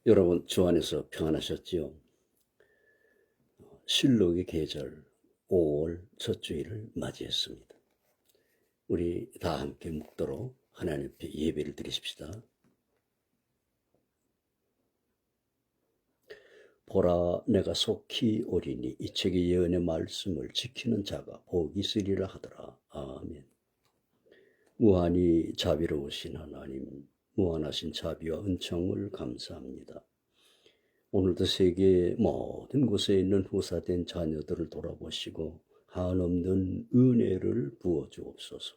여러분 주 안에서 평안하셨지요? 실록의 계절 5월 첫 주일을 맞이했습니다. 우리 다 함께 묵도록 하나님 앞에 예배를 드리십시다. 보라, 내가 속히 오리니 이 책의 예언의 말씀을 지키는 자가 복이 있으리라 하더라. 아멘. 무한히 자비로우신 하나님, 무한하신 자비와 은총을 감사합니다. 오늘도 세계 모든 곳에 있는 후사된 자녀들을 돌아보시고 한없는 은혜를 부어주옵소서.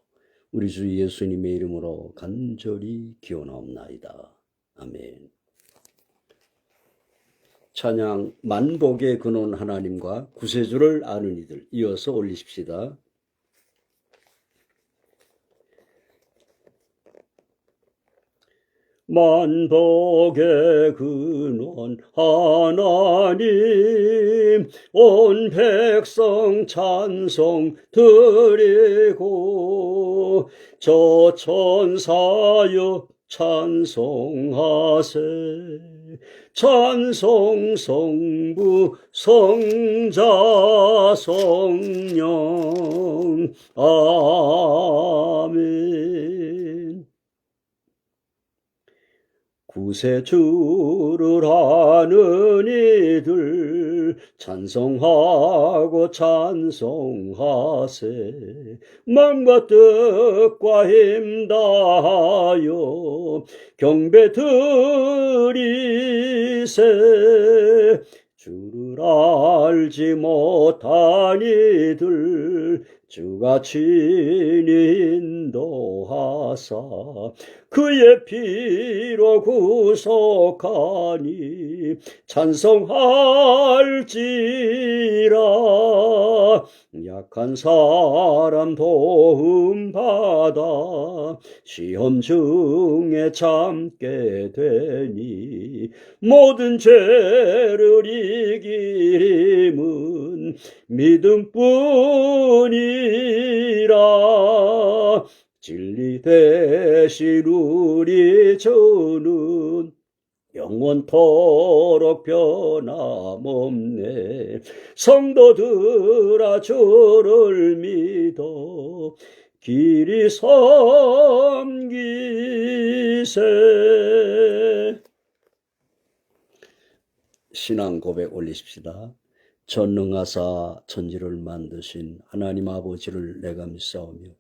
우리 주 예수님의 이름으로 간절히 기원하옵나이다. 아멘. 찬양 만복의 근원 하나님과 구세주를 아는 이들 이어서 올리십시다. 만복의 근원 하나님, 온 백성 찬송 드리고 저 천사여 찬송하세. 찬송 성부 성자 성령 아멘. 구세주를 아는 이들 찬송하고 찬송하세. 마음과 뜻과 힘 다하여 경배 드리세. 주를 알지 못한 이들 주가 친히 인도하사 그의 피로 구속하니 찬송할지라. 약한 사람 도움받아 시험 중에 참게 되니 모든 죄를 이길 힘은 믿음뿐이라. 진리 되신 우리 주는 영원토록 변함없네. 성도들아 주를 믿어 길이 섬기세. 신앙 고백 올리십시다. 전능하사 천지를 만드신 하나님 아버지를 내가 믿사오며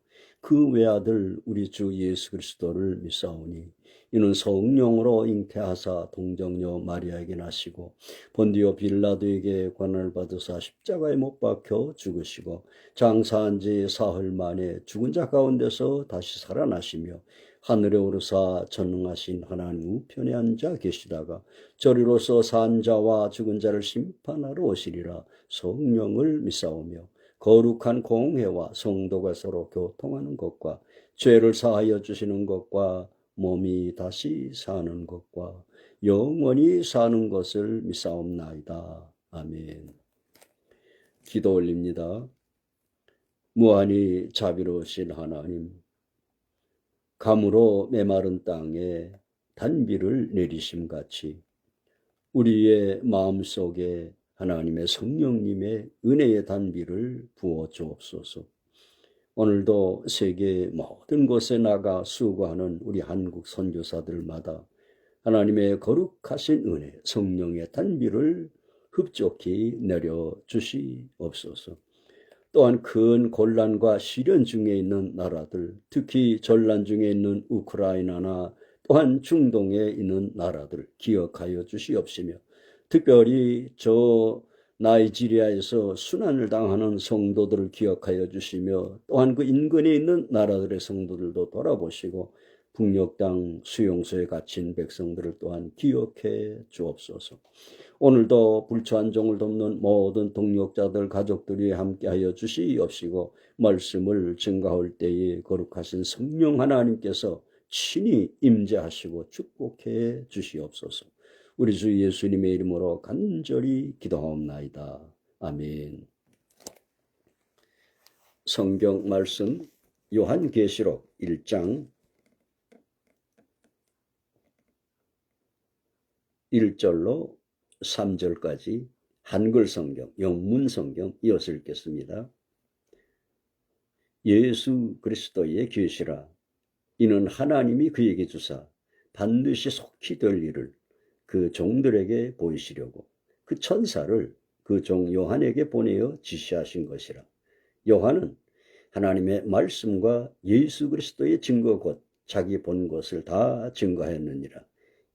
그 외아들 우리 주 예수 그리스도를 믿사오니 이는 성령으로 잉태하사 동정녀 마리아에게 나시고 본디오 빌라도에게 고난을 받으사 십자가에 못 박혀 죽으시고 장사한 지 사흘 만에 죽은 자 가운데서 다시 살아나시며 하늘에 오르사 전능하신 하나님 우편에 앉아 계시다가 저리로서 산 자와 죽은 자를 심판하러 오시리라. 성령을 믿사오며 거룩한 공회와 성도가 서로 교통하는 것과 죄를 사하여 주시는 것과 몸이 다시 사는 것과 영원히 사는 것을 믿사옵나이다. 아멘. 기도 올립니다. 무한히 자비로우신 하나님, 감으로 메마른 땅에 단비를 내리심같이 우리의 마음속에 하나님의 성령님의 은혜의 단비를 부어 주옵소서. 오늘도 세계 모든 곳에 나가 수고하는 우리 한국 선교사들마다 하나님의 거룩하신 은혜, 성령의 단비를 흡족히 내려주시옵소서. 또한 큰 곤란과 시련 중에 있는 나라들, 특히 전란 중에 있는 우크라이나나 또한 중동에 있는 나라들 기억하여 주시옵시며 특별히 저 나이지리아에서 순환을 당하는 성도들을 기억하여 주시며 또한 그 인근에 있는 나라들의 성도들도 돌아보시고 북녘 땅 수용소에 갇힌 백성들을 또한 기억해 주옵소서. 오늘도 불처한 종을 돕는 모든 동역자들 가족들이 함께하여 주시옵시고 말씀을 증거할 때에 거룩하신 성령 하나님께서 친히 임재하시고 축복해 주시옵소서. 우리 주 예수님의 이름으로 간절히 기도하옵나이다. 아멘. 성경 말씀 요한계시록 1장 1절로 3절까지 한글 성경, 영문 성경 이어서 읽겠습니다. 예수 그리스도의 계시라. 이는 하나님이 그에게 주사 반드시 속히 될 일을 그 종들에게 보이시려고 그 천사를 그 종 요한에게 보내어 지시하신 것이라. 요한은 하나님의 말씀과 예수 그리스도의 증거 곧 자기 본 것을 다 증거하였느니라.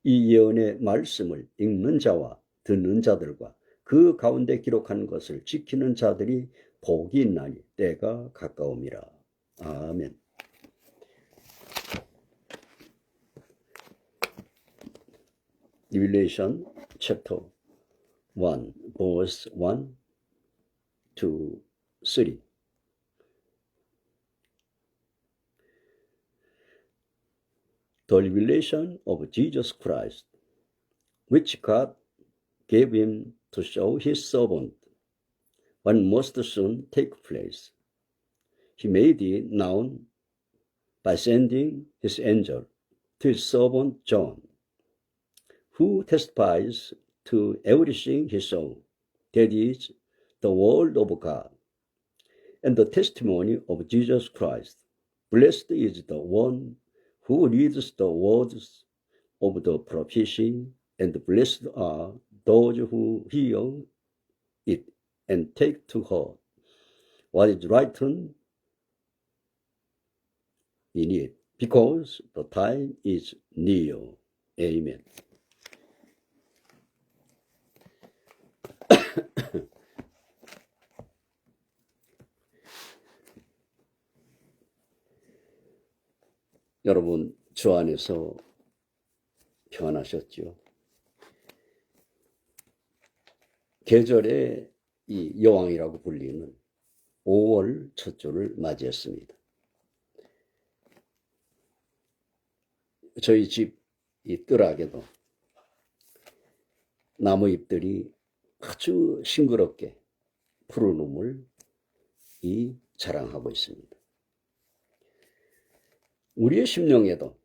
이 예언의 말씀을 읽는 자와 듣는 자들과 그 가운데 기록한 것을 지키는 자들이 복이 있나니 때가 가까움이라. 아멘. Revelation chapter 1 verse 1 to 3. The revelation of Jesus Christ, which God gave him to show his servant what must soon take place. He made it known by sending his angel to his servant John, who testifies to everything he saw, that is, the word of God, and the testimony of Jesus Christ. Blessed is the one who reads the words of the prophecy, and blessed are those who hear it and take to heart what is written in it, because the time is near. Amen. 여러분 주 안에서 평안하셨죠? 계절의 이 여왕이라고 불리는 5월 첫 주를 맞이했습니다. 저희 집 이 뜰하게도 나무잎들이 아주 싱그럽게 푸른 우물 자랑하고 있습니다. 우리의 심령에도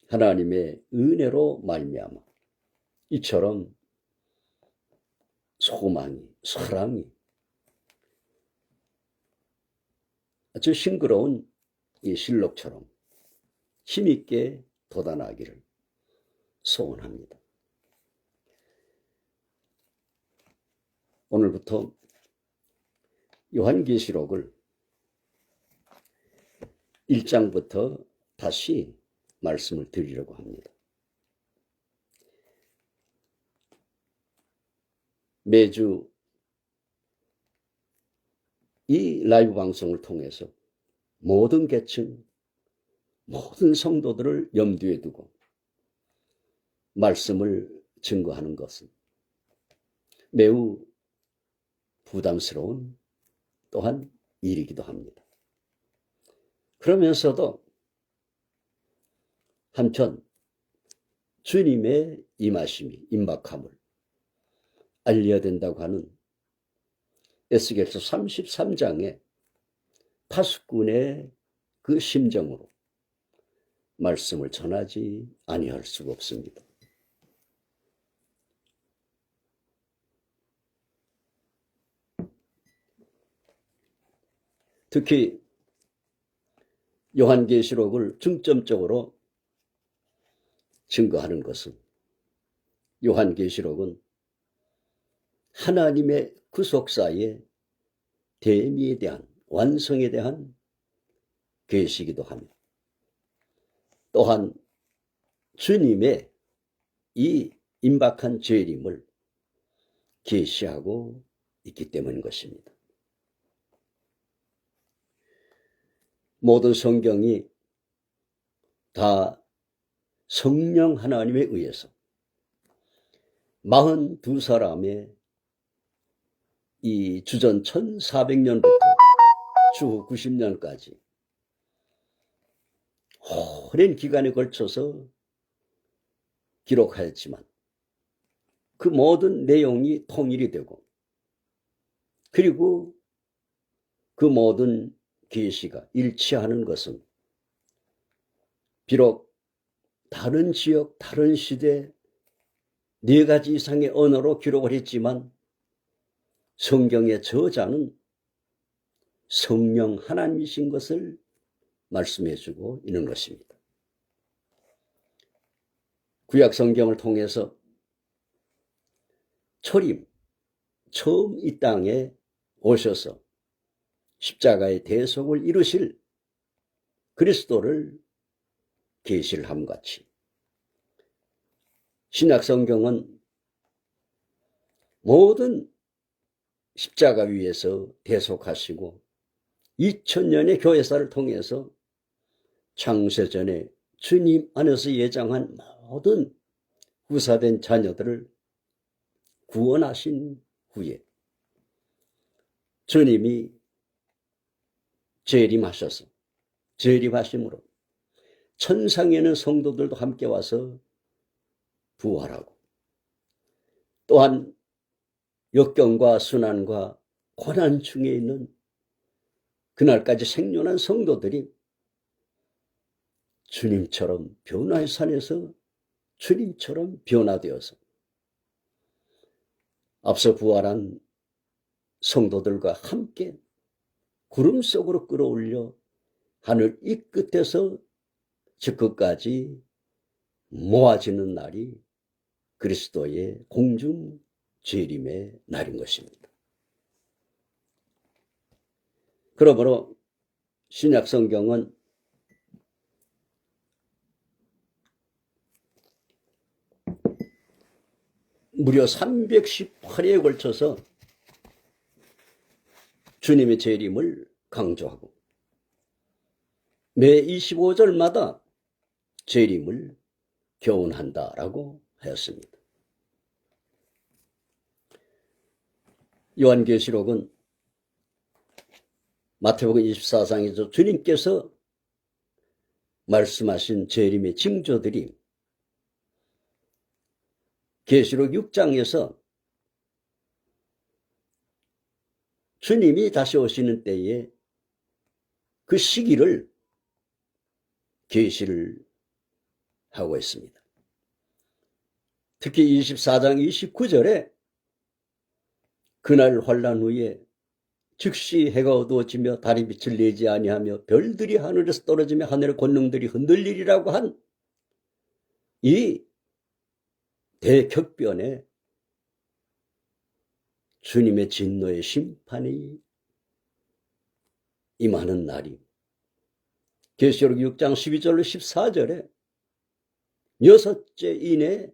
하나님의 은혜로 말미암아 이처럼 소망이, 사랑이 아주 싱그러운 이 실록처럼 힘있게 돋아나기를 소원합니다. 오늘부터 요한계시록을 1장부터 다시 말씀을 드리려고 합니다. 매주 이 라이브 방송을 통해서 모든 계층, 모든 성도들을 염두에 두고 말씀을 증거하는 것은 매우 부담스러운 또한 일이기도 합니다. 그러면서도 한편 주님의 임하심이, 임박함을 알려야 된다고 하는 에스겔서 33장의 파수꾼의 그 심정으로 말씀을 전하지 아니할 수가 없습니다. 특히 요한계시록을 중점적으로 증거하는 것은 요한계시록은 하나님의 구속사의 대미에 대한, 완성에 대한 계시이기도 하며 또한 주님의 이 임박한 재림을 계시하고 있기 때문인 것입니다. 모든 성경이 다 성령 하나님에 의해서 42사람의 이 주전 1400년부터 주후 90년까지 오랜 기간에 걸쳐서 기록하였지만 그 모든 내용이 통일이 되고 그리고 그 모든 계시가 일치하는 것은 비록 다른 지역, 다른 시대, 4가지 이상의 언어로 기록을 했지만 성경의 저자는 성령 하나님이신 것을 말씀해주고 있는 것입니다. 구약 성경을 통해서 초림, 처음 이 땅에 오셔서 십자가의 대속을 이루실 그리스도를 계시를 함같이 신약 성경은 모든 십자가 위에서 대속하시고 2000년의 교회사를 통해서 창세전에 주님 안에서 예정한 모든 후사된 자녀들을 구원하신 후에 주님이 재림하셔서 재림하심으로 천상에 있는 성도들도 함께 와서 부활하고 또한 역경과 순환과 고난 중에 있는 그날까지 생존한 성도들이 주님처럼 변화의 산에서 주님처럼 변화되어서 앞서 부활한 성도들과 함께 구름 속으로 끌어올려 하늘 이 끝에서 저 끝까지 모아지는 날이 그리스도의 공중 재림의 날인 것입니다. 그러므로 신약 성경은 무려 318회에 걸쳐서 주님의 재림을 강조하고 매 25절마다 재림을 교훈한다라고 하였습니다. 요한계시록은 마태복음 24장에서 주님께서 말씀하신 재림의 징조들이 계시록 6장에서 주님이 다시 오시는 때에 그 시기를 계시를 하고 있습니다. 특히 24장 29절에 그날 환난 후에 즉시 해가 어두워지며 달이 빛을 내지 아니하며 별들이 하늘에서 떨어지며 하늘의 권능들이 흔들리리라고 한 이 대격변에 주님의 진노의 심판이 임하는 날이 계시록 6장 12절로 14절에 6째 인에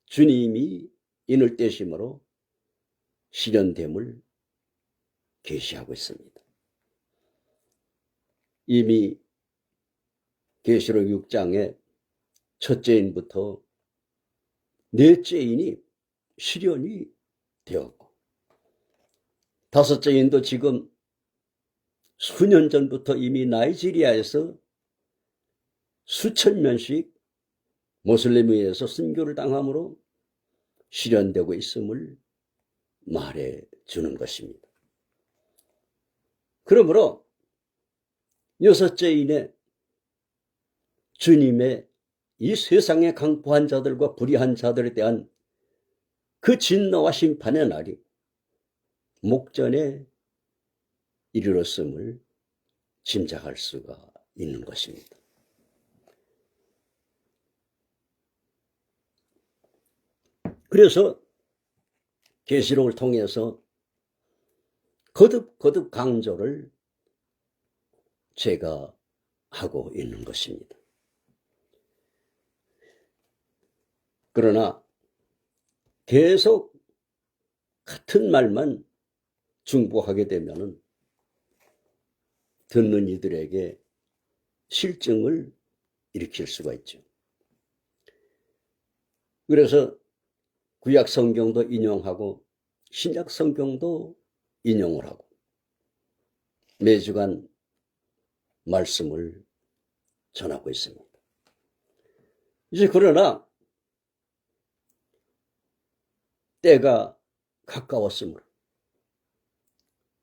주님이 인을 떼심으로 실현됨을 계시하고 있습니다. 이미 계시록 6장에 첫째 인부터 넷째 인이 실현이 되었고 다섯째 인도 지금 수년 전부터 이미 나이지리아에서 수천 명씩 모슬림에 의해서 순교를 당함으로 실현되고 있음을 말해주는 것입니다. 그러므로 여섯째 인에 주님의 이 세상에 강포한 자들과 불의한 자들에 대한 그 진노와 심판의 날이 목전에 이르렀음을 짐작할 수가 있는 것입니다. 그래서 계시록을 통해서 거듭 강조를 제가 하고 있는 것입니다. 그러나 계속 같은 말만 중복하게 되면은 듣는 이들에게 실증을 일으킬 수가 있죠. 그래서 구약 성경도 인용하고 신약 성경도 인용을 하고 매주간 말씀을 전하고 있습니다. 이제 그러나 때가 가까웠으므로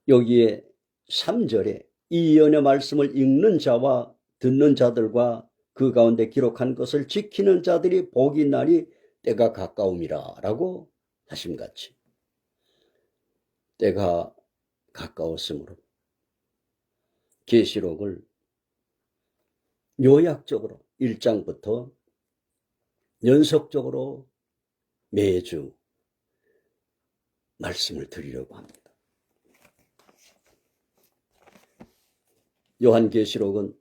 여기에 3절에 이 예언의 말씀을 읽는 자와 듣는 자들과 그 가운데 기록한 것을 지키는 자들이 복이 나니 때가 가까움이라 라고 하심같이 때가 가까웠으므로 계시록을 요약적으로 1장부터 연속적으로 매주 말씀을 드리려고 합니다. 요한계시록은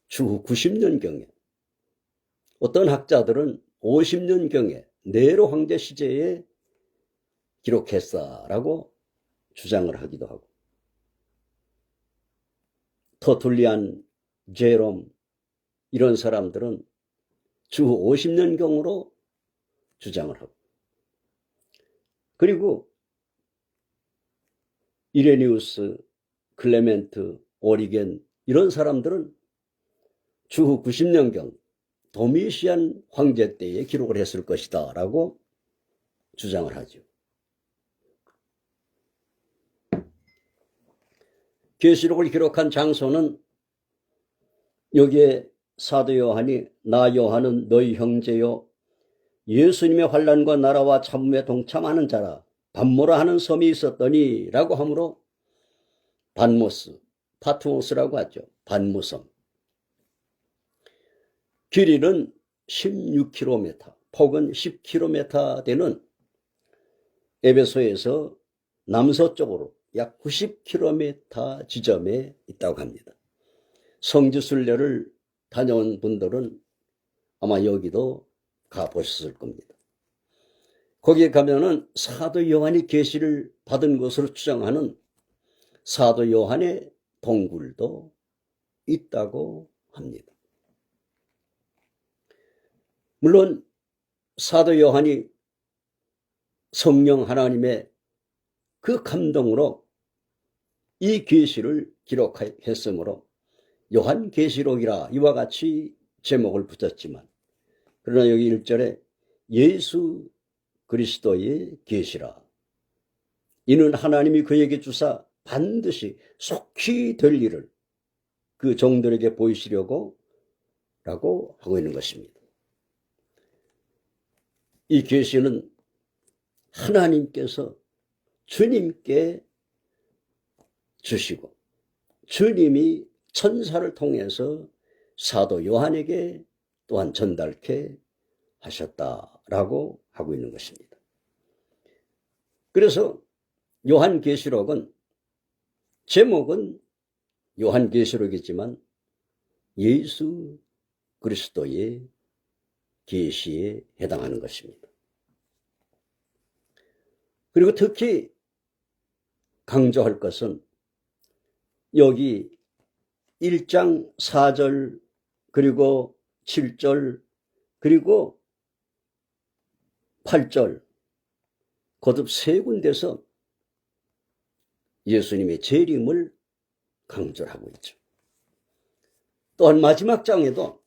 주후 90년경에, 어떤 학자들은 50년경에 네로 황제 시제에 기록했다라고 주장을 하기도 하고, 터툴리안, 제롬 이런 사람들은 주후 50년경으로 주장을 하고, 그리고 이레니우스, 클레멘트, 오리겐 이런 사람들은 주후 90년경 도미시안 황제 때에 기록을 했을 것이다 라고 주장을 하죠. 계시록을 기록한 장소는 여기에 사도 요한이 나 요한은 너희 형제요 예수님의 환난과 나라와 참음에 동참하는 자라 반모라 하는 섬이 있었더니 라고 하므로 반모스, 파트모스라고 하죠. 반모섬. 길이는 16km, 폭은 10km 되는 에베소에서 남서쪽으로 약 90km 지점에 있다고 합니다. 성지순례를 다녀온 분들은 아마 여기도 가보셨을 겁니다. 거기에 가면은 사도 요한이 계시를 받은 것으로 추정하는 사도 요한의 동굴도 있다고 합니다. 물론 사도 요한이 성령 하나님의 그 감동으로 이 계시를 기록했으므로 요한계시록이라 이와 같이 제목을 붙였지만, 그러나 여기 1절에 예수 그리스도의 계시라, 이는 하나님이 그에게 주사 반드시 속히 될 일을 그 종들에게 보이시려고 라고 하고 있는 것입니다. 이 계시는 하나님께서 주님께 주시고 주님이 천사를 통해서 사도 요한에게 또한 전달케 하셨다라고 하고 있는 것입니다. 그래서 요한계시록은 제목은 요한계시록이지만 예수 그리스도의 계시에 해당하는 것입니다. 그리고 특히 강조할 것은 여기 1장 4절 그리고 7절 그리고 8절 거듭 세 군데서 예수님의 재림을 강조하고 있죠. 또한 마지막 장에도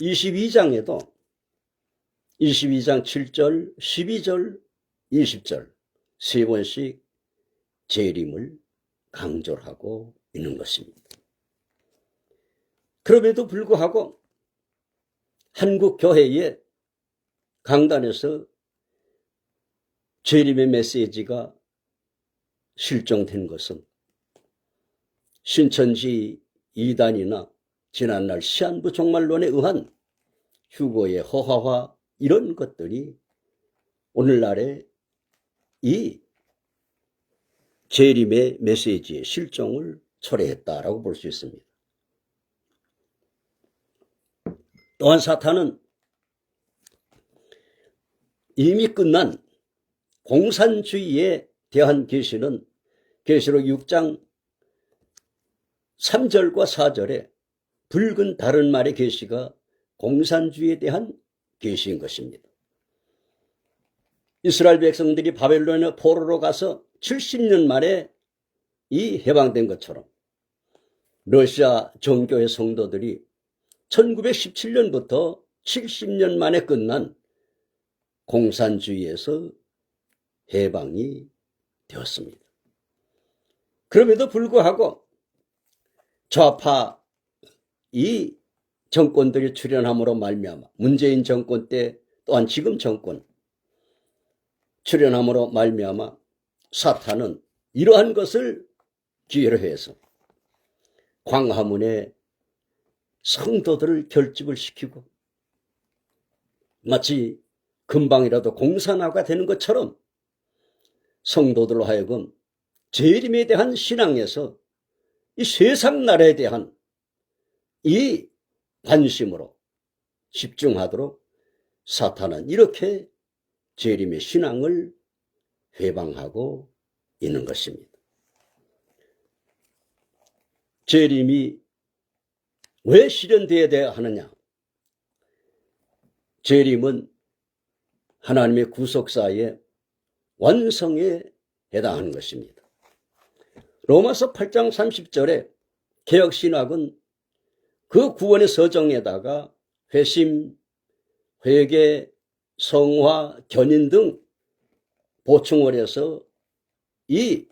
22장에도 22장 7절, 12절, 20절 세 번씩 재림을 강조하고 있는 것입니다. 그럼에도 불구하고 한국 교회의 강단에서 재림의 메시지가 실종된 것은 신천지 이단이나 지난날 시한부 종말론에 의한 휴거의 허화화 이런 것들이 오늘날의 이 재림의 메시지의 실종을 초래했다라고 볼 수 있습니다. 또한 사탄은 이미 끝난 공산주의에 대한 계시는 계시록 6장 3절과 4절에 붉은 다른 말의 계시가 공산주의에 대한 계시인 것입니다. 이스라엘 백성들이 바벨론의 포로로 가서 70년 만에 이 해방된 것처럼 러시아 정교회 성도들이 1917년부터 70년 만에 끝난 공산주의에서 해방이 되었습니다. 그럼에도 불구하고 좌파 이 정권들이 출현함으로 말미암아 문재인 정권 때 또한 지금 정권 출현함으로 말미암아 사탄은 이러한 것을 기회로 해서 광화문에 성도들을 결집을 시키고 마치 금방이라도 공산화가 되는 것처럼 성도들로 하여금 재림에 대한 신앙에서 이 세상 나라에 대한 이 관심으로 집중하도록 사탄은 이렇게 재림의 신앙을 회방하고 있는 것입니다. 재림이 왜 실현되어야 하느냐? 재림은 하나님의 구속사의 완성에 해당하는 것입니다. 로마서 8장 30절에 개혁신학은 그 구원의 서정에다가 회심, 회개, 성화, 견인 등 보충을 해서 이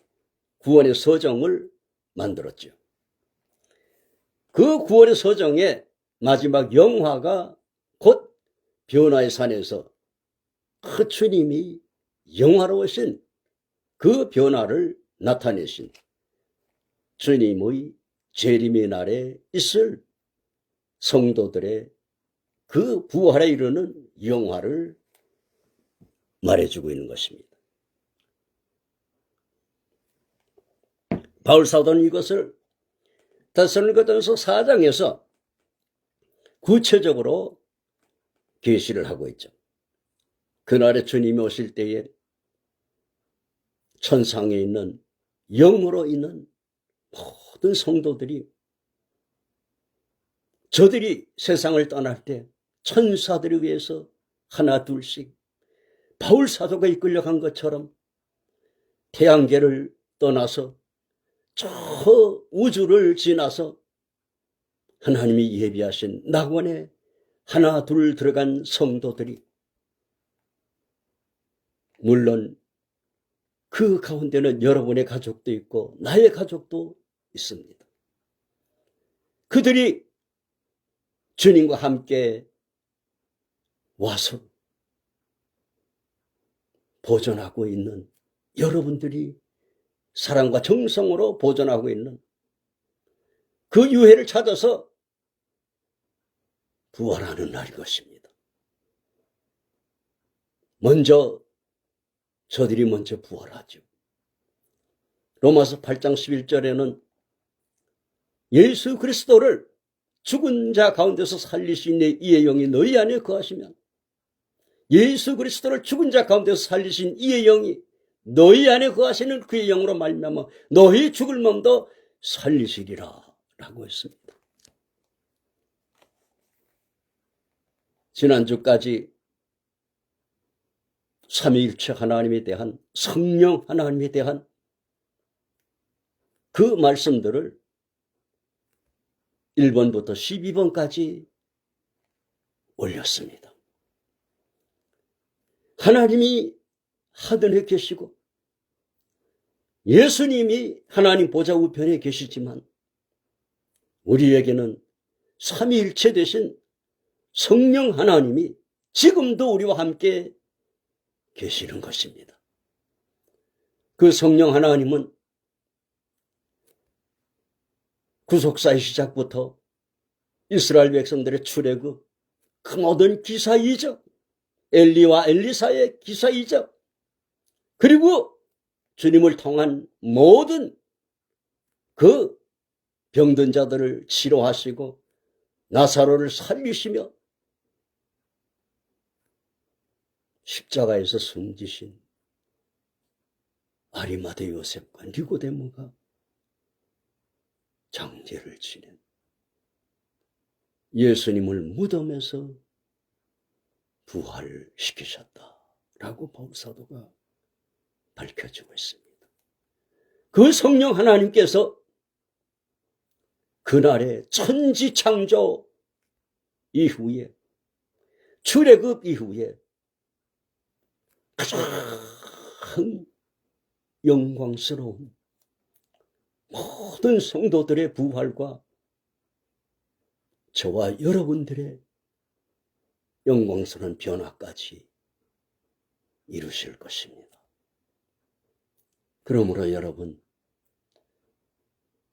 구원의 서정을 만들었죠. 그 구원의 서정의 마지막 영화가 곧 변화의 산에서 그 주님이 영화로우신 그 변화를 나타내신 주님의 재림의 날에 있을 성도들의 그 부활에 이르는 영화를 말해주고 있는 것입니다. 바울 사도는 이것을 데살로니가전서 4장에서 구체적으로 계시를 하고 있죠. 그날에 주님이 오실 때에 천상에 있는 영으로 있는 모든 성도들이 저들이 세상을 떠날 때 천사들에 의해서 하나 둘씩 바울 사도가 이끌려간 것처럼 태양계를 떠나서 저 우주를 지나서 하나님이 예비하신 낙원에 하나 둘 들어간 성도들이, 물론 그 가운데는 여러분의 가족도 있고 나의 가족도 있습니다. 그들이 주님과 함께 와서 보존하고 있는, 여러분들이 사랑과 정성으로 보존하고 있는 그 유해를 찾아서 부활하는 날인 것입니다. 먼저 저들이 먼저 부활하죠. 로마서 8장 11절에는 예수 그리스도를 죽은 자 가운데서 살리신 이의 영이 너희 안에 거하시면, 예수 그리스도를 죽은 자 가운데서 살리신 이의 영이 너희 안에 거하시는 그의 영으로 말미암아 너희 죽을 몸도 살리시리라 라고 했습니다. 지난주까지 삼위일체 하나님에 대한, 성령 하나님에 대한 그 말씀들을 1번부터 12번까지 올렸습니다. 하나님이 하늘에 계시고 예수님이 하나님 보좌 우편에 계시지만 우리에게는 삼위일체 되신 성령 하나님이 지금도 우리와 함께 계시는 것입니다. 그 성령 하나님은 구속사의 시작부터 이스라엘 백성들의 출애굽, 그 모든 기사 이적, 엘리와 엘리사의 기사 이적, 그리고 주님을 통한 모든 그 병든 자들을 치료하시고 나사로를 살리시며 십자가에서 숨지신 아리마대 요셉과 니고데모가 장제를 지낸 예수님을 무덤에서 부활시키셨다라고 바울 사도가 밝혀주고 있습니다. 그 성령 하나님께서 그날의 천지창조 이후에, 출애굽 이후에 가장 영광스러운 모든 성도들의 부활과 저와 여러분들의 영광스러운 변화까지 이루실 것입니다. 그러므로 여러분,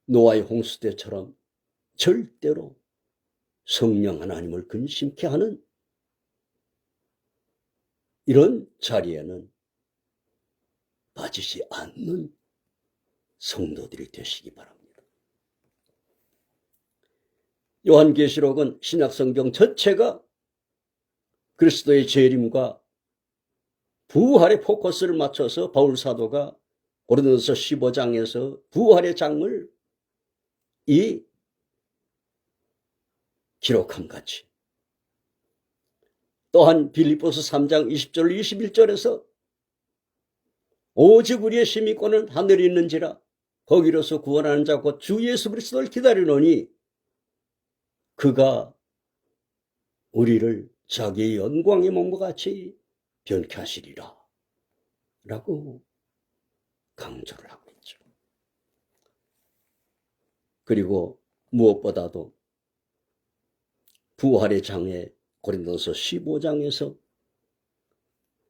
노아의 홍수 때처럼 절대로 성령 하나님을 근심케 하는 이런 자리에는 빠지지 않는 성도들이 되시기 바랍니다. 요한계시록은 신약성경 전체가 그리스도의 재림과 부활의 포커스를 맞춰서 바울사도가 고린도서 15장에서 부활의 장을 기록한 같이, 또한 빌립보서 3장 20절 21절에서 오직 우리의 시민권은 하늘에 있는지라 거기로서 구원하는 자 곧 주 예수 그리스도를 기다리노니 그가 우리를 자기의 영광의 몸과 같이 변케 하시리라 라고 강조를 하고 있죠. 그리고 무엇보다도 부활의 장에 고린도서 15장에서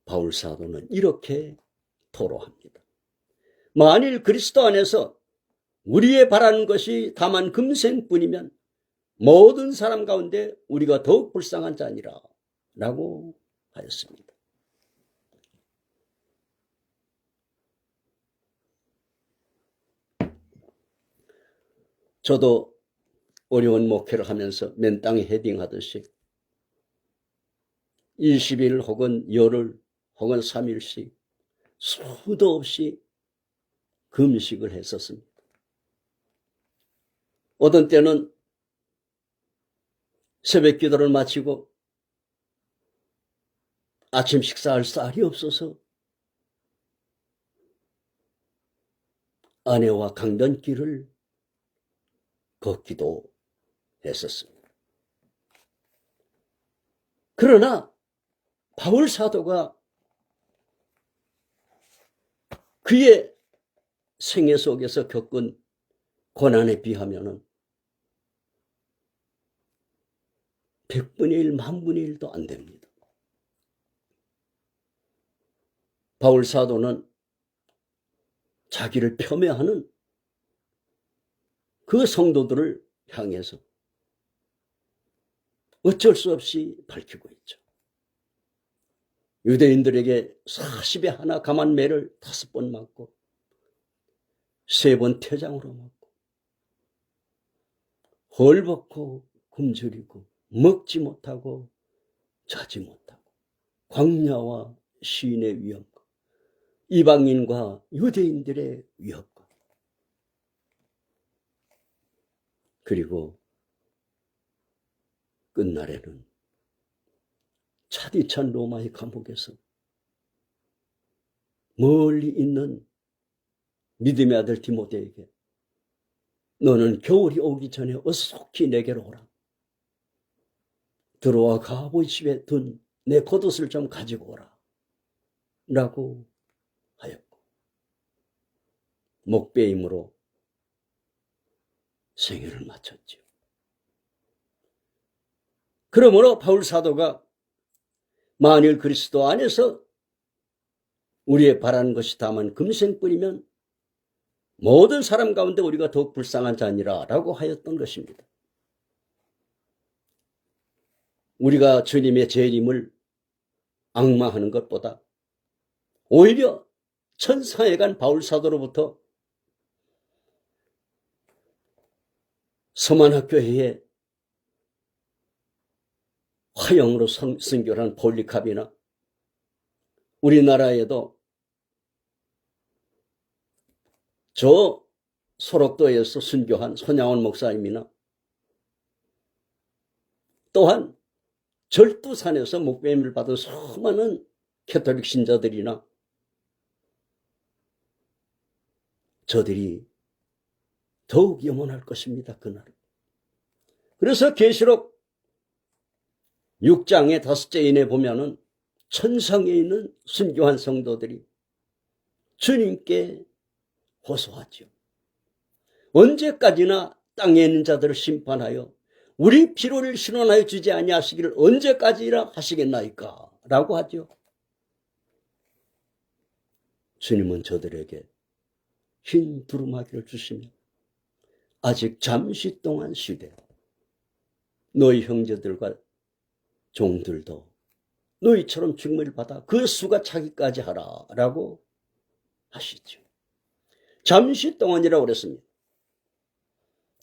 바울사도는 이렇게 토로합니다. 만일 그리스도 안에서 우리의 바라는 것이 다만 금생뿐이면 모든 사람 가운데 우리가 더욱 불쌍한 자니라 라고 하였습니다. 저도 어려운 목회를 하면서 맨 땅에 헤딩하듯이 20일 혹은 열흘 혹은 3일씩 수도 없이 금식을 했었습니다. 어떤 때는 새벽 기도를 마치고 아침 식사할 쌀이 없어서 아내와 강변길을 걷기도 했었습니다. 그러나 바울 사도가 그의 생애 속에서 겪은 고난에 비하면 100분의 1, 10,000분의 1도 안 됩니다. 바울 사도는 자기를 폄훼하는 그 성도들을 향해서 어쩔 수 없이 밝히고 있죠. 유대인들에게 40에 하나 감한 매를 5번 맞고 3번 태장으로 맞고 헐벗고 굶주리고 먹지 못하고 자지 못하고 광야와 시인의 위험과 이방인과 유대인들의 위협과 그리고 끝날에는 차디찬 로마의 감옥에서 멀리 있는 믿음의 아들 디모데에게 너는 겨울이 오기 전에 어서 속히 내게로 오라. 들어와 아버지 집에 둔 내 겉옷을 좀 가지고 오라. 라고 하였고 목배임으로 생애를 마쳤지요. 그러므로 바울 사도가 만일 그리스도 안에서 우리의 바라는 것이 다만 금생뿐이면 모든 사람 가운데 우리가 더욱 불쌍한 자니라 라고 하였던 것입니다. 우리가 주님의 재림을 앙망하는 것보다 오히려 천상에 간 바울 사도로부터 서만학교회에 화형으로 순교한 폴리캅이나 우리나라에도 저 소록도에서 순교한 손양원 목사님이나 또한 절두산에서 목배임을 받은 수많은 캐톨릭 신자들이나 저들이 더욱 영원할 것입니다. 그날은. 그래서 계시록 6장의 5제인에 보면은 천상에 있는 순교한 성도들이 주님께 호소하죠. 언제까지나 땅에 있는 자들을 심판하여 우리 피로를 신원하여 주지 아니하시기를 언제까지나 하시겠나이까? 라고 하죠. 주님은 저들에게 흰 두루마기를 주시며 아직 잠시 동안 쉬되 너희 형제들과 종들도 너희처럼 죽음을 받아 그 수가 차기까지 하라 라고 하시죠. 잠시 동안이라고 그랬습니다.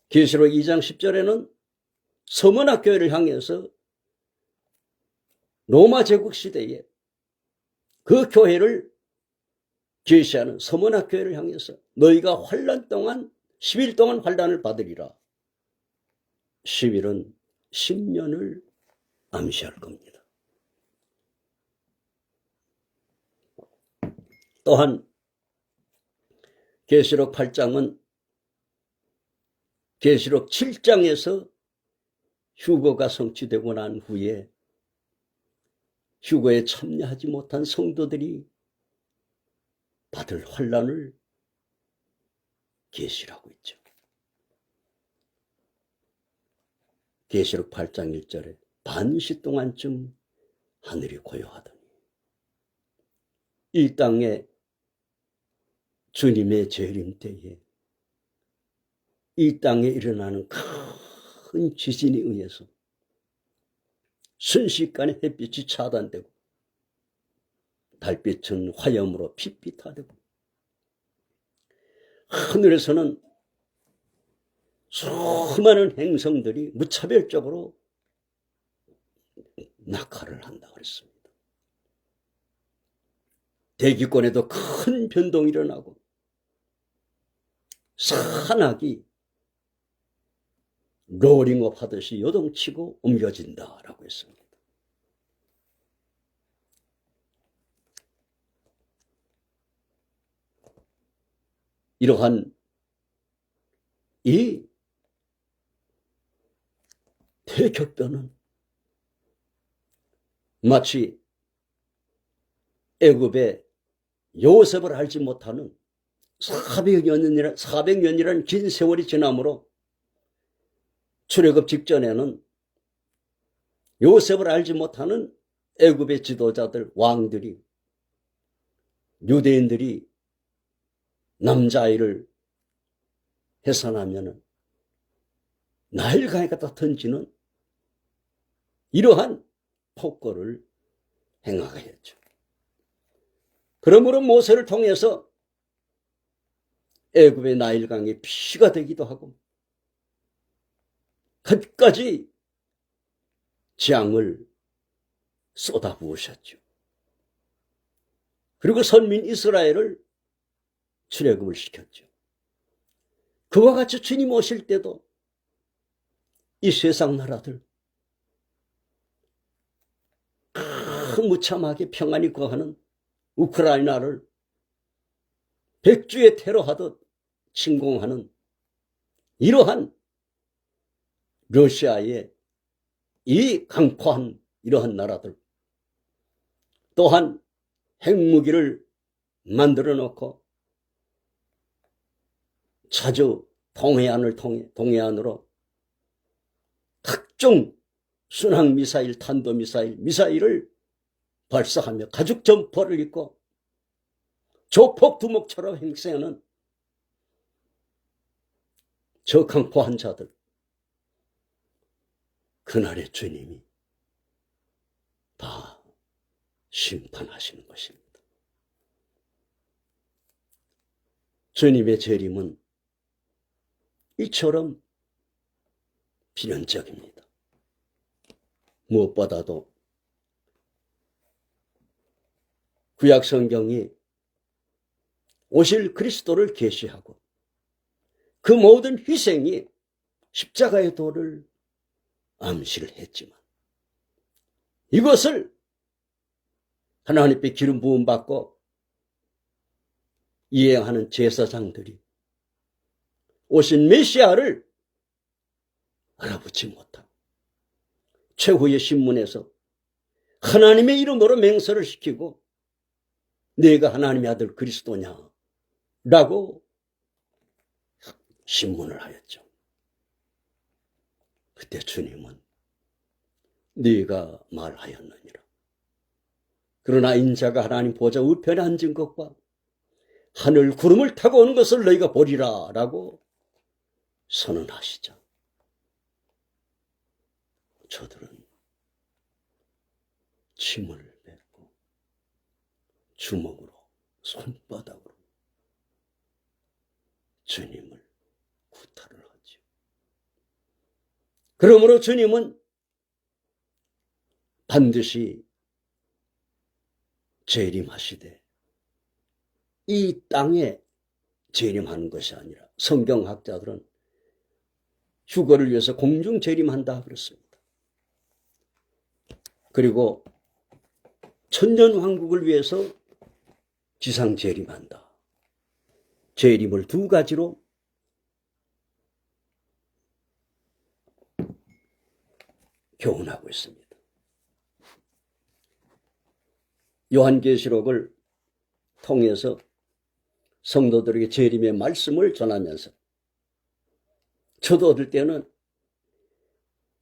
계시록 2장 10절에는 서머나 교회를 향해서 로마 제국 시대에 그 교회를 계시하는 서머나 교회를 향해서 너희가 환난 동안 10일 동안 환난을 받으리라. 10일은 10년을 암시할 겁니다. 또한 계시록 8장은 계시록 7장에서 휴거가 성취되고 난 후에 휴거에 참여하지 못한 성도들이 받을 환난을 계시라고 있죠. 계시록 8장 1절에 반시 동안쯤 하늘이 고요하더니 이 땅에 주님의 재림 때에 이 땅에 일어나는 큰 지진에 의해서 순식간에 햇빛이 차단되고 달빛은 화염으로 핏빛하되고 하늘에서는 수많은 행성들이 무차별적으로 낙하를 한다고 그랬습니다. 대기권에도 큰 변동이 일어나고 산악이 롤링업 하듯이 요동치고 옮겨진다라고 했습니다. 이러한 이 대격변은 마치 애굽의 요셉을 알지 못하는 400년이라는 긴 세월이 지나므로 출애굽 직전에는 요셉을 알지 못하는 애굽의 지도자들, 왕들이, 유대인들이 남자아이를 해산하면 나일강에 갖다 던지는 이러한 폭거를 행하게 했죠. 그러므로 모세를 통해서 애굽의 나일강이 피가 되기도 하고 끝까지 재앙을 쏟아부으셨죠. 그리고 선민 이스라엘을 출애굽을 시켰죠. 그와 같이 주님 오실 때도 이 세상 나라들 무참하게 평안히 거하는 우크라이나를 백주의 테러하듯 침공하는 이러한 러시아의 이 강포한 이러한 나라들, 또한 핵무기를 만들어 놓고 자주 동해안으로 각종 순항미사일, 탄도미사일, 미사일을 발사하며 가죽 점퍼를 입고 조폭 두목처럼 행세하는 저 강포한 자들, 그날의 주님이 다 심판하시는 것입니다. 주님의 재림은 이처럼 필연적입니다. 무엇보다도 구약 성경이 오실 그리스도를 계시하고 그 모든 희생이 십자가의 도를 암시를 했지만 이것을 하나님께 기름 부음 받고 이행하는 제사장들이 오신 메시아를 알아보지 못하고 최후의 신문에서 하나님의 이름으로 맹세를 시키고 내가 하나님의 아들 그리스도냐 라고 신문을 하였죠. 그때 주님은 네가 말하였느니라. 그러나 인자가 하나님 보좌 우편에 앉은 것과 하늘 구름을 타고 오는 것을 너희가 보리라 라고 선언하시자 저들은 침을 뱉고 주먹으로 손바닥으로 주님을 구타를 하죠. 그러므로 주님은 반드시 재림하시되 이 땅에 재림하는 것이 아니라 성경학자들은 휴거를 위해서 공중 재림한다 그랬습니다. 그리고 천년왕국을 위해서 지상 재림한다. 재림을 두 가지로 교훈하고 있습니다. 요한계시록을 통해서 성도들에게 재림의 말씀을 전하면서 저도 어떨 때는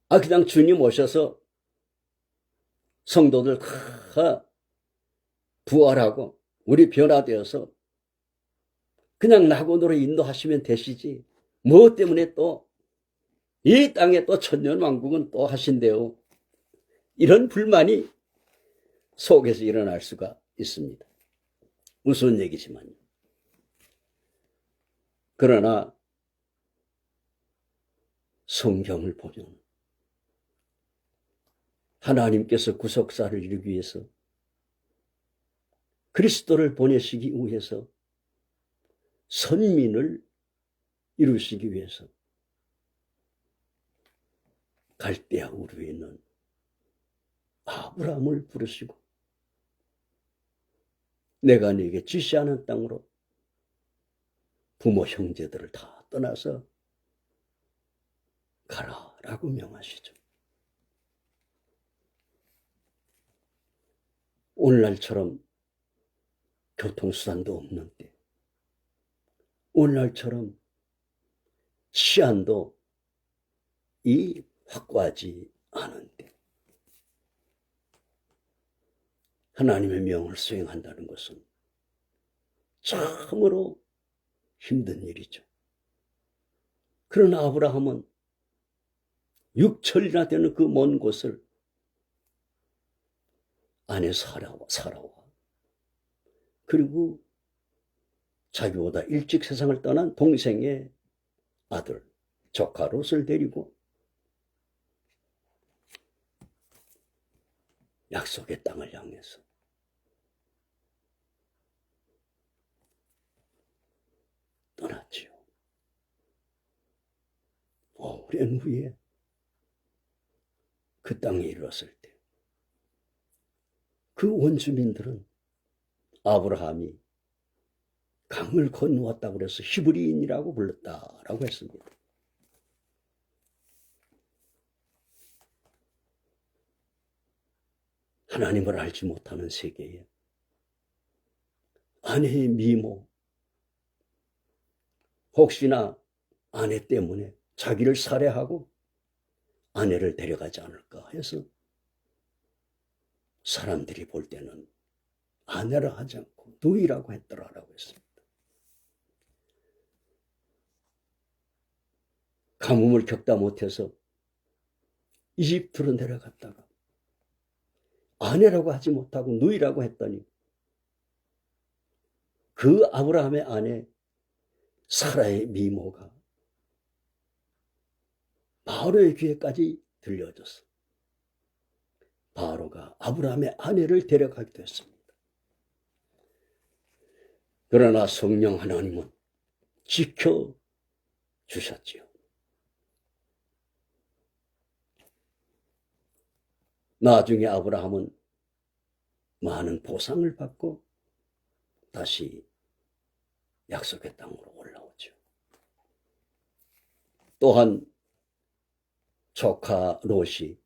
그냥 주님 오셔서 성도들 부활하고 우리 변화되어서 그냥 낙원으로 인도하시면 되시지 뭐 때문에 또 이 땅에 또 천년왕국은 또 하신대요. 이런 불만이 속에서 일어날 수가 있습니다. 무서운 얘기지만요. 그러나 성경을 보면 하나님께서 구속사를 이루기 위해서 그리스도를 보내시기 위해서 선민을 이루시기 위해서 갈대아 우르에 있는 아브라함을 부르시고 내가 네게 지시하는 땅으로 부모 형제들을 다 떠나서 가라라고 명하시죠. 오늘날처럼 교통수단도 없는 때, 오늘날처럼 시안도 확고하지 않은 때 하나님의 명을 수행한다는 것은 참으로 힘든 일이죠. 그러나 아브라함은 6천이나 되는 그 먼 곳을 아내 사라와 그리고 자기보다 일찍 세상을 떠난 동생의 아들 조카 롯을 데리고 약속의 땅을 향해서 떠났지요. 오랜 후에 그 땅에 이르렀을 때 그 원주민들은 아브라함이 강을 건너왔다고 그래서 히브리인이라고 불렀다라고 했습니다. 하나님을 알지 못하는 세계에 아내의 미모, 혹시나 아내 때문에 자기를 살해하고 아내를 데려가지 않을까 해서 사람들이 볼 때는 아내라 하지 않고 누이라고 했더라라고 했습니다. 가뭄을 겪다 못해서 이집트로 내려갔다가 아내라고 하지 못하고 누이라고 했더니 그 아브라함의 아내 사라의 미모가 바로의 귀에까지 들려졌어. 바로가 아브라함의 아내를 데려가기도 했습니다. 그러나 성령 하나님은 지켜주셨지요. 나중에 아브라함은 많은 보상을 받고 다시 약속의 땅으로 올라오죠. 또한 조카 롯이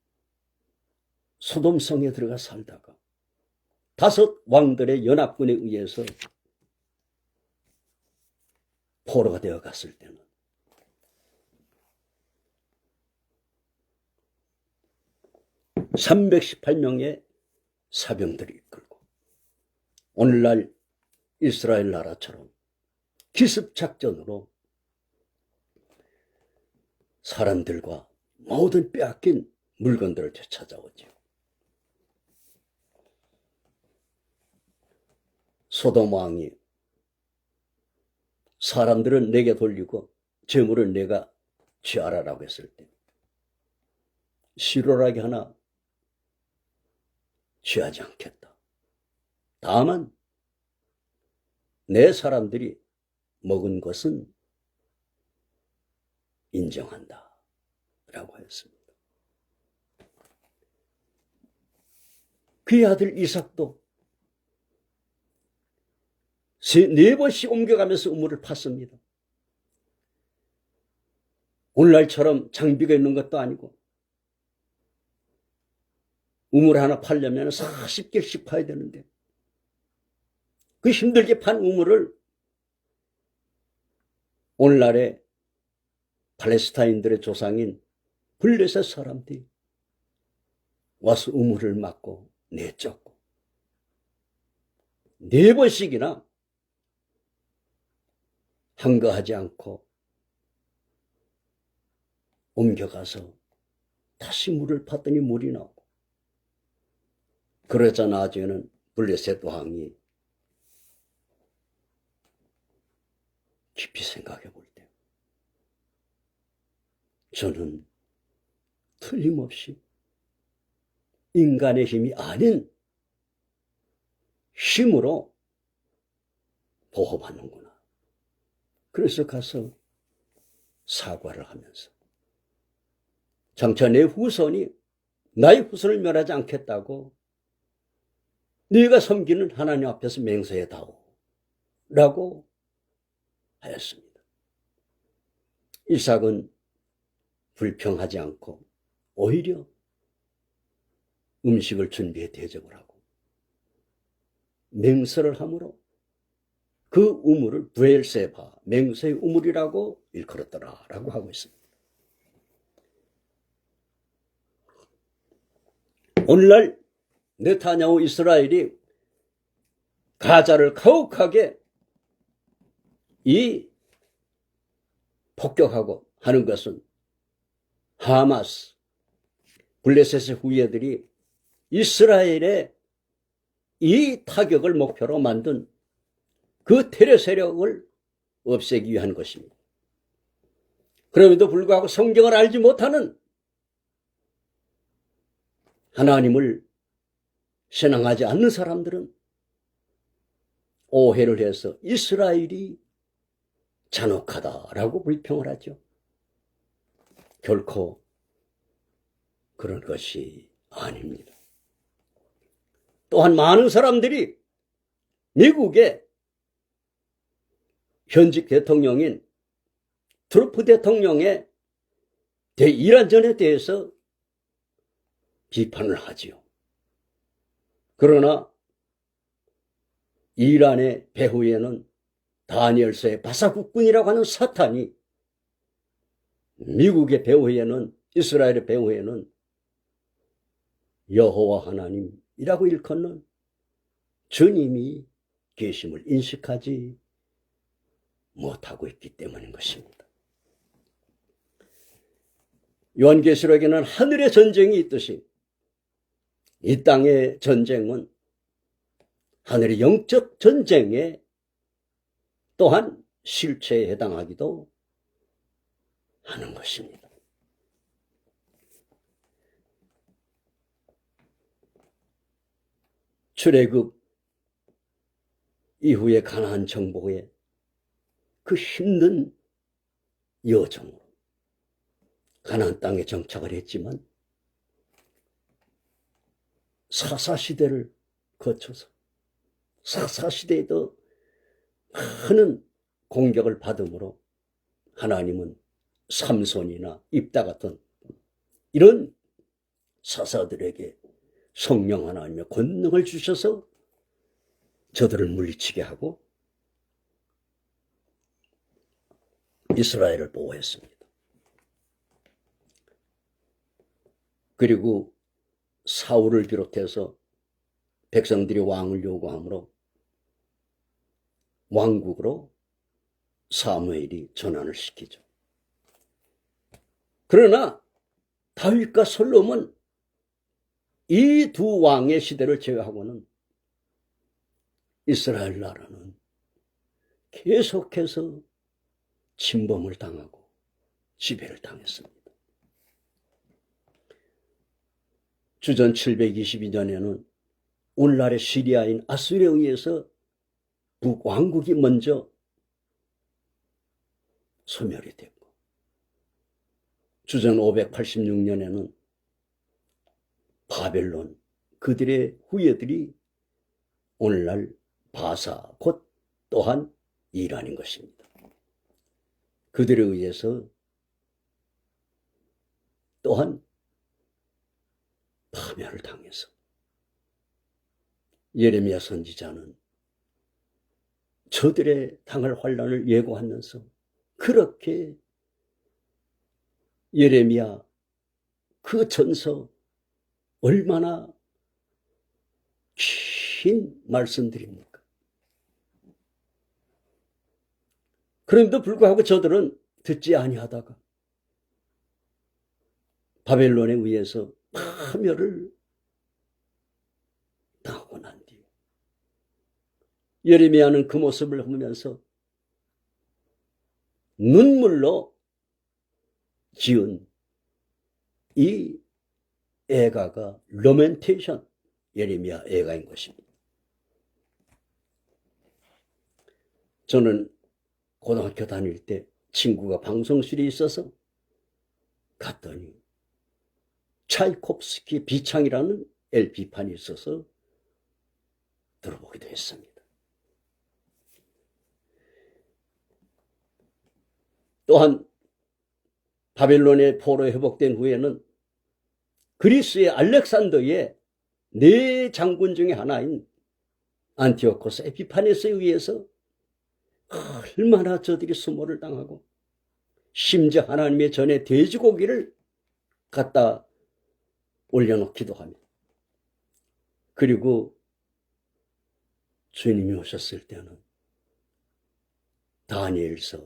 소돔성에 들어가 살다가 5 왕들의 연합군에 의해서 포로가 되어 갔을 때는 318명의 사병들이 이끌고 오늘날 이스라엘 나라처럼 기습작전으로 사람들과 모든 빼앗긴 물건들을 되찾아오죠. 소돔 왕이 사람들은 내게 돌리고 재물을 내가 취하라라고 했을 때 실오라기 하나 취하지 않겠다. 다만 내 사람들이 먹은 것은 인정한다 라고 했습니다. 그의 아들 이삭도 4번씩 옮겨가면서 우물을 팠습니다. 오늘날처럼 장비가 있는 것도 아니고 우물 하나 파려면 40개씩 파야 되는데 그 힘들게 판 우물을 오늘날의 팔레스타인들의 조상인 블레셋 사람들이 와서 우물을 막고 내쫓고 4번씩이나 한가하지 않고 옮겨가서 다시 물을 팠더니 물이 나오고 그러자 나중에는 블레셋 왕이 깊이 생각해 볼 때 저는 틀림없이 인간의 힘이 아닌 힘으로 보호받는구나. 그래서 가서 사과를 하면서 장차 내 후손이 나의 후손을 멸하지 않겠다고 네가 섬기는 하나님 앞에서 맹세해다오 라고 하였습니다. 이삭은 불평하지 않고 오히려 음식을 준비해 대접을 하고 맹세를 함으로 그 우물을 브엘세바, 맹세의 우물이라고 일컬었더라 라고 하고 있습니다. 오늘날 네타냐후 이스라엘이 가자를 가혹하게 이 폭격하고 하는 것은 하마스, 블레셋의 후예들이 이스라엘의 이 타격을 목표로 만든 그 테러 세력을 없애기 위한 것입니다. 그럼에도 불구하고 성경을 알지 못하는 하나님을 신앙하지 않는 사람들은 오해를 해서 이스라엘이 잔혹하다라고 불평을 하죠. 결코 그런 것이 아닙니다. 또한 많은 사람들이 미국의 현직 대통령인 트럼프 대통령의 이란전에 대해서 비판을 하지요. 그러나 이란의 배후에는 다니엘서의 바사국군이라고 하는 사탄이, 미국의 배후에는, 이스라엘의 배후에는 여호와 하나님이라고 일컫는 주님이 계심을 인식하지 못하고 있기 때문인 것입니다. 요한계시록에는 하늘의 전쟁이 있듯이 이 땅의 전쟁은 하늘의 영적 전쟁에 또한 실체에 해당하기도 하는 것입니다. 출애굽 이후에 가나안 정복의 그 힘든 여정으로 가나안 땅에 정착을 했지만 사사시대를 거쳐서 사사시대에도 많은 공격을 받음으로 하나님은 삼손이나 입다 같은 이런 사사들에게 성령 하나님의 권능을 주셔서 저들을 물리치게 하고 이스라엘을 보호했습니다. 그리고 사울을 비롯해서 백성들이 왕을 요구하므로 왕국으로 사무엘이 전환을 시키죠. 그러나 다윗과 솔로몬 이 두 왕의 시대를 제외하고는 이스라엘 나라는 계속해서 침범을 당하고 지배를 당했습니다. 주전 722년에는 오늘날의 시리아인 아수르에 의해서 북왕국이 먼저 소멸이 됐고, 주전 586년에는 바벨론, 그들의 후예들이 오늘날 바사, 곧 또한 이란인 것입니다. 그들에 의해서 또한 파멸을 당해서 예레미야 선지자는 저들의 당할 환란을 예고하면서 그렇게 예레미야 그 전서 얼마나 긴 말씀드립니까? 그럼에도 불구하고 저들은 듣지 아니하다가 바벨론에 의해서 파멸을 당하고 난 뒤에 예레미야는 그 모습을 보면서 눈물로 지은 이 애가가 로멘테이션 예레미야 애가인 것입니다. 저는 고등학교 다닐 때 친구가 방송실에 있어서 갔더니 차이콥스키 비창이라는 LP판이 있어서 들어보기도 했습니다. 또한 바벨론의 포로 회복된 후에는 그리스의 알렉산더의 네 장군 중에 하나인 안티오코스 에피파네스에 의해서 얼마나 저들이 수모를 당하고 심지어 하나님의 전에 돼지고기를 갖다 올려놓기도 하며, 그리고 주님이 오셨을 때는 다니엘서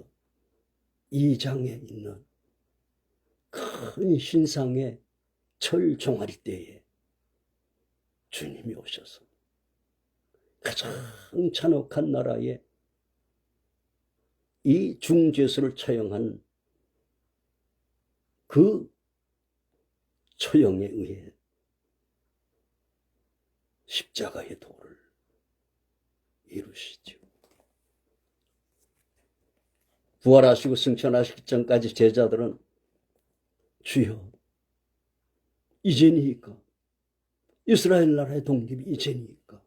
2장에 있는 큰 신상의 철 종아리 때에 주님이 오셔서 가장 잔혹한 나라에 이 중죄수를 처형한 그 처형에 의해 십자가의 도를 이루시죠. 부활하시고 승천하시기 전까지 제자들은 주여 이제니까, 이스라엘 나라의 독립이 이제니까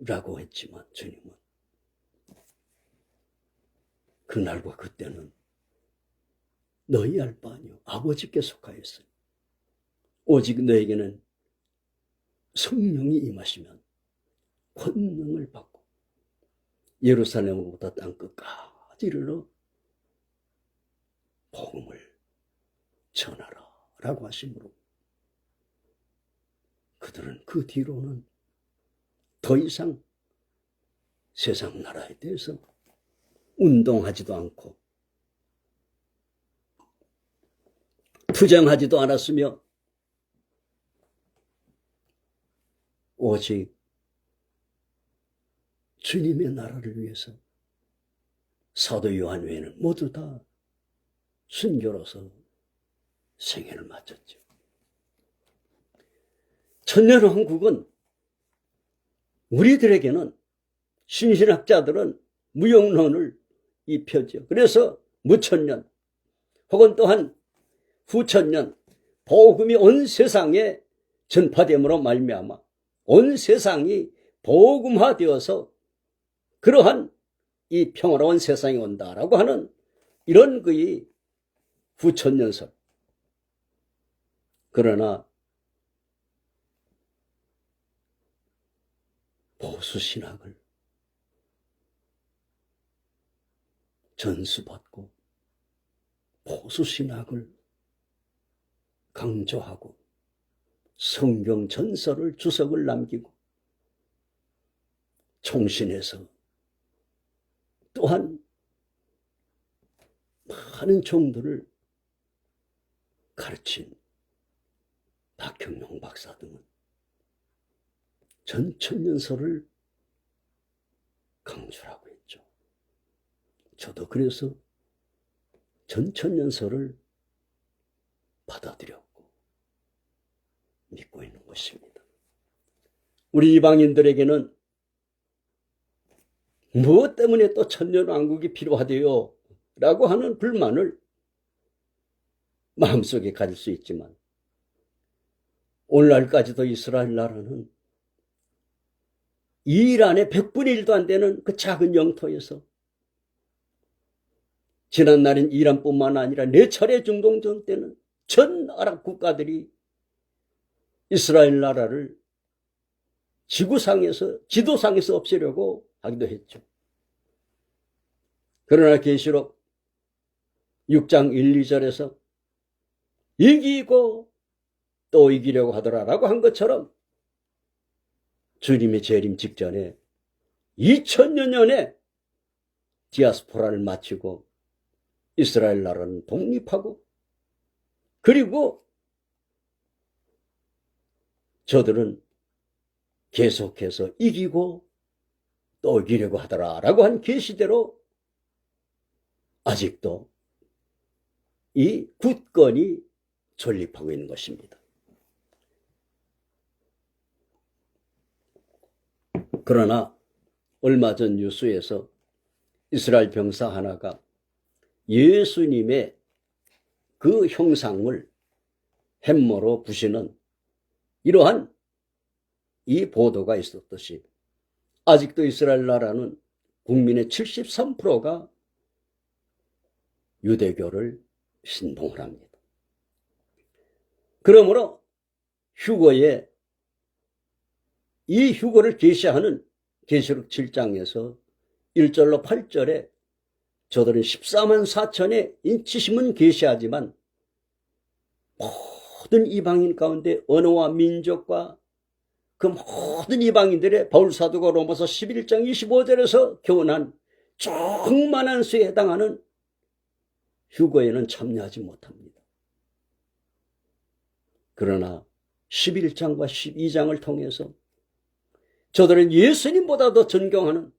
라고 했지만 주님은 그날과 그때는 너희 알 바 아니오, 아버지께 속하였으니 오직 너에게는 성령이 임하시면 권능을 받고 예루살렘으로부터 땅끝까지 이르러 복음을 전하라 라고 하시므로 그들은 그 뒤로는 더 이상 세상 나라에 대해서 운동하지도 않고 투쟁하지도 않았으며 오직 주님의 나라를 위해서 사도 요한 외에는 모두 다 순교로서 생애를 마쳤죠. 천년왕국은 우리들에게는 신신학자들은 무용론을 입혀죠. 그래서 무천년 혹은 또한 후천년 복음이 온 세상에 전파됨으로 말미암아 온 세상이 복음화되어서 그러한 이 평화로운 세상이 온다라고 하는 이런 그의 후천년설. 그러나 보수신학을 전수받고 보수신학을 강조하고 성경 전설을 주석을 남기고 총신해서 또한 많은 종들을 가르친 박형용 박사 등은 전천년설을 강조하고 있죠. 저도 그래서 전천년설을 받아들였고 믿고 있는 것입니다. 우리 이방인들에게는 무엇 때문에 또 천년왕국이 필요하대요? 라고 하는 불만을 마음속에 가질 수 있지만 오늘날까지도 이스라엘 나라는 이란의 100분의 1도 안 되는 그 작은 영토에서 지난날인 이란뿐만 아니라 4차례 중동전 때는 전 아랍 국가들이 이스라엘 나라를 지구상에서 지도상에서 없애려고 하기도 했죠. 그러나 계시록 6장 1, 2절에서 이기고 또 이기려고 하더라라고 한 것처럼 주님의 재림 직전에 2000여 년에 디아스포라를 마치고 이스라엘 나라는 독립하고 그리고 저들은 계속해서 이기고 또 이기려고 하더라라고 한 계시대로 아직도 이 굳건히 존립하고 있는 것입니다. 그러나 얼마 전 뉴스에서 이스라엘 병사 하나가 예수님의 그 형상을 햄머로 부시는 이러한 이 보도가 있었듯이 아직도 이스라엘 나라는 국민의 73%가 유대교를 신봉을 합니다. 그러므로 휴거에 이 휴거를 계시하는 계시록 7장에서 1절로 8절에 저들은 14만 4천의 인치심은 계시하지만 모든 이방인 가운데 언어와 민족과 그 모든 이방인들의 바울사도가 로마서 11장 25절에서 교훈한 조그만한 수에 해당하는 휴거에는 참여하지 못합니다. 그러나 11장과 12장을 통해서 저들은 예수님보다 더 존경하는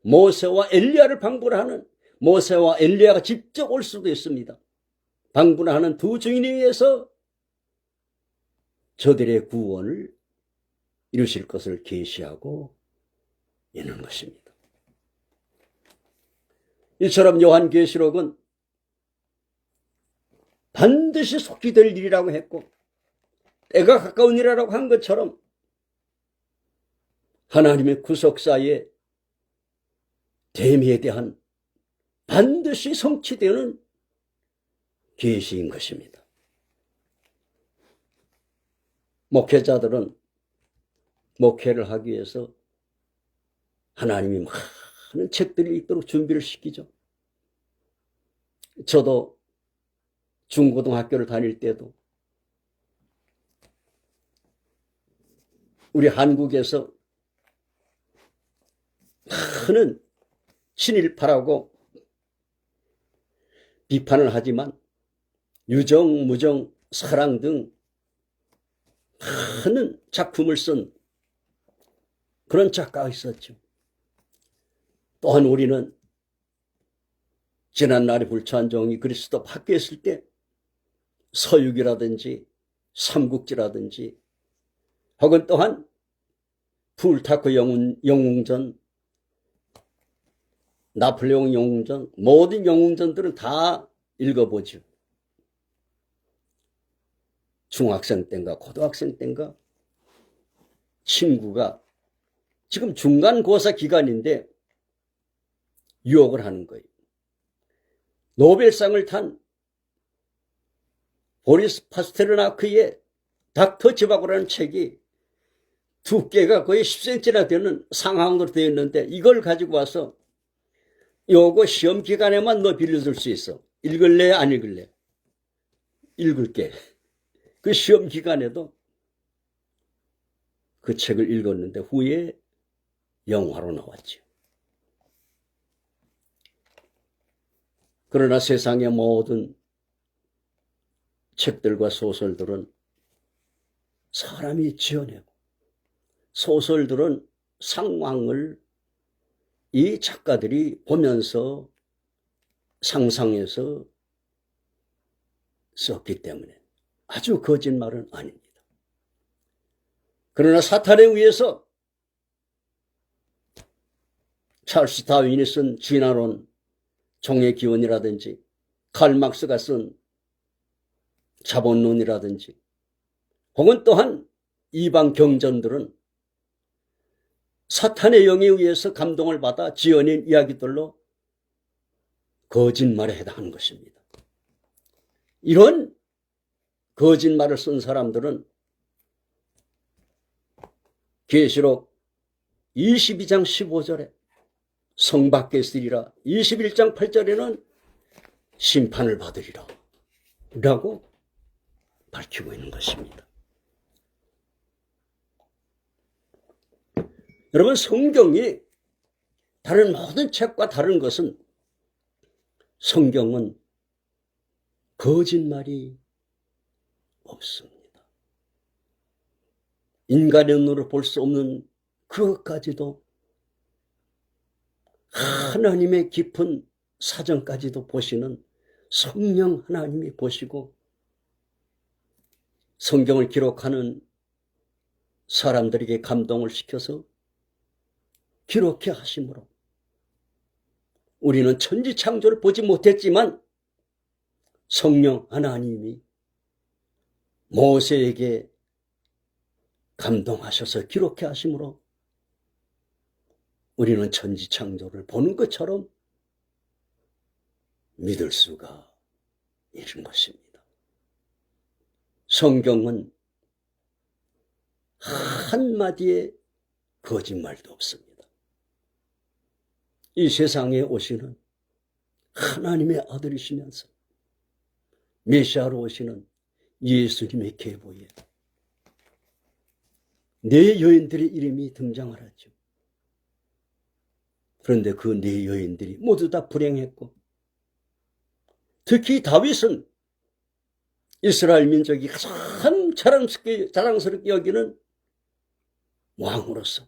모세와 엘리야를 방불하는 모세와 엘리야가 직접 올 수도 있습니다. 방불하는 두 증인에 의해서 저들의 구원을 이루실 것을 계시하고 있는 것입니다. 이처럼 요한계시록은 반드시 속히 될 일이라고 했고 때가 가까운 일이라고 한 것처럼 하나님의 구속사의 대미에 대한 반드시 성취되는 계시인 것입니다. 목회자들은 목회를 하기 위해서 하나님이 많은 책들이 있도록 준비를 시키죠. 저도 중고등학교를 다닐 때도 우리 한국에서 많은 친일파라고 비판을 하지만 유정, 무정, 사랑 등 많은 작품을 쓴 그런 작가가 있었죠. 또한 우리는 지난날의 불처한 종이 그리스도 밖에 있을 때 서유기라든지 삼국지라든지 혹은 또한 풀타크 영웅전, 나폴레옹 영웅전, 모든 영웅전들은 다 읽어보죠. 중학생 때인가 고등학생 때인가 친구가 지금 중간고사 기간인데 유혹을 하는 거예요. 노벨상을 탄 보리스 파스테르나크의 닥터 지바고라는 책이 두께가 거의 10cm나 되는 상황으로 되어 있는데 이걸 가지고 와서 요거 시험 기간에만 너 빌려줄 수 있어. 읽을래 안 읽을래? 읽을게. 그 시험 기간에도 그 책을 읽었는데 후에 영화로 나왔죠. 그러나 세상의 모든 책들과 소설들은 사람이 지어내고, 소설들은 상황을 이 작가들이 보면서 상상해서 썼기 때문에 아주 거짓말은 아닙니다. 그러나 사탄에 의해서 찰스 다윈이 쓴 진화론, 종의 기원이라든지 칼 막스가 쓴 자본론이라든지 혹은 또한 이방 경전들은 사탄의 영에 의해서 감동을 받아 지어낸 이야기들로 거짓말에 해당하는 것입니다. 이런 거짓말을 쓴 사람들은 계시록 22장 15절에 성 밖에 있으리라, 21장 8절에는 심판을 받으리라 라고 밝히고 있는 것입니다. 여러분, 성경이 다른 모든 책과 다른 것은 성경은 거짓말이 없습니다. 인간의 눈으로 볼 수 없는 그것까지도 하나님의 깊은 사정까지도 보시는 성령 하나님이 보시고 성경을 기록하는 사람들에게 감동을 시켜서 기록해 하심으로 우리는 천지창조를 보지 못했지만 성령 하나님이 모세에게 감동하셔서 기록해 하심으로 우리는 천지창조를 보는 것처럼 믿을 수가 있는 것입니다. 성경은 한마디의 거짓말도 없습니다. 이 세상에 오시는 하나님의 아들이시면서 메시아로 오시는 예수님의 계보에 네 여인들의 이름이 등장을 하죠. 그런데 그 네 여인들이 모두 다 불행했고, 특히 다윗은 이스라엘 민족이 가장 자랑스럽게 여기는 왕으로서,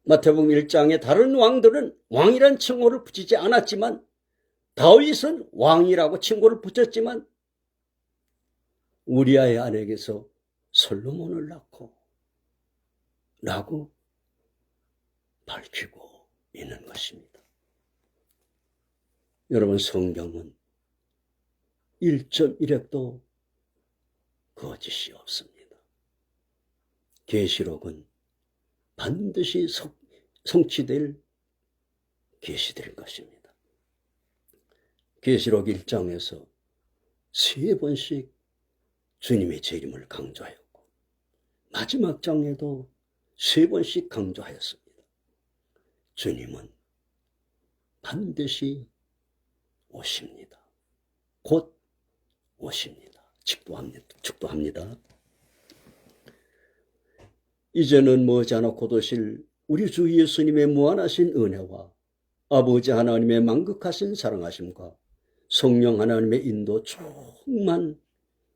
마태복음 1장에 다른 왕들은 왕이란 칭호를 붙이지 않았지만 다윗은 왕이라고 칭호를 붙였지만 우리아의 아내에게서 솔로몬을 낳고 라고 밝히고 있는 것입니다. 여러분, 성경은 1.1획도 거짓이 없습니다. 계시록은 반드시 성취될 계시될 것입니다. 계시록 1장에서 3번씩 주님의 재림을 강조하였고 마지막 장에도 3번씩 강조하였습니다. 주님은 반드시 오십니다. 곧 오십니다. 축도합니다. 이제는 머지않고 오실 우리 주 예수님의 무한하신 은혜와 아버지 하나님의 만극하신 사랑하심과 성령 하나님의 인도 충만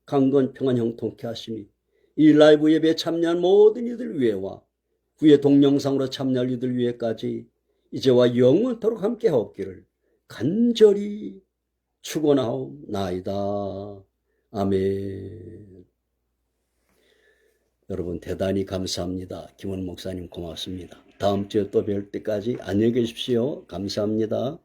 강건 평안 형통케 하심이 이 라이브 예배에 참여한 모든 이들 위에와 후에 동영상으로 참여할 이들 위에까지 이제와 영원토록 함께 하옵기를 간절히 축원하옵나이다. 아멘. 여러분, 대단히 감사합니다. 김원 목사님 고맙습니다. 다음 주에 또 뵐 때까지 안녕히 계십시오. 감사합니다.